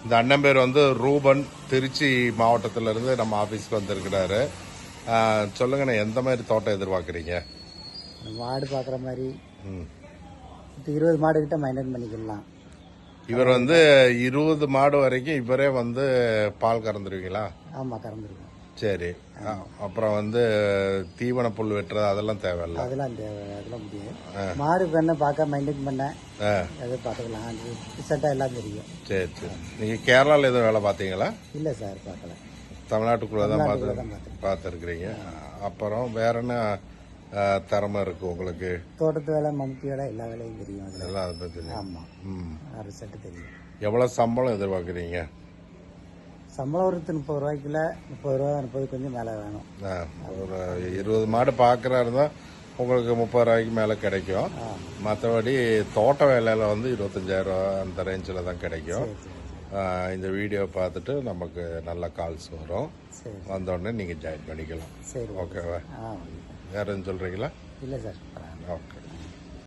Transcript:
இந்த அண்ணன் பேர் வந்து ரூபன், திருச்சி மாவட்டத்துல இருந்து நம்ம ஆபீஸ்க்கு வந்திருக்கிறாரு. சொல்லுங்கண்ணே, எந்த மாதிரி தோட்டம் எதிர்பார்க்குறீங்க? மாடு பார்க்குற மாதிரி 20 மாடு கிட்ட மெயின்டைன் பண்ணிக்கலாம். இவர் வந்து 20 மாடு வரைக்கும் இவரே வந்து பால் கறந்துருவீங்களா? ஆமாம், கறந்துருவோம். சரி. அப்புறம் வந்து தீவன புல் வெட்டுறது அதெல்லாம் தேவையில்ல? அதெல்லாம் முடியும். மாடு பண்ண பார்க்க மெயின்டைன் பண்ண அதை பார்த்துக்கலாம். ரிசல்ட்டாக எல்லாம் தெரியும். சரி சரி. நீங்கள் கேரளாவில் எதுவும் வேலை பார்த்தீங்களா? இல்லை சார், பார்க்கல. தமிழ்நாட்டுக்குள்ளே தான் பார்த்துருக்குறீங்க. அப்புறம் வேற என்ன திறமை இருக்கு உங்களுக்கு? தோட்டத்து வேலை, மம்முட்டி வேலை, எல்லா வேலையும் தெரியும். எல்லாம் அதை தெரியும். ஆமாம், ரிசல்ட் தெரியும். எவ்வளோ சம்பளம் எதிர்பார்க்குறீங்க? சம்பளம் ஒரு 30 ரூபாய்க்குள்ள, 30 ரூபா 30 கொஞ்சம் மேலே வேணும். ஒரு 20 மாடு பார்க்குறாரு தான் உங்களுக்கு 30 ரூபாய்க்கு மேலே கிடைக்கும். மற்றபடி தோட்ட வேலையில் வந்து 25,000 அந்த ரேஞ்சில் தான் கிடைக்கும். இந்த வீடியோ பார்த்துட்டு நமக்கு நல்ல கால்ஸ் வரும். வந்தோடனே நீங்கள் ஜாயின் பண்ணிக்கலாம். சரி, ஓகேவா? வேறு எதுவும் சொல்கிறீங்களா? இல்லை சார். ஓகே.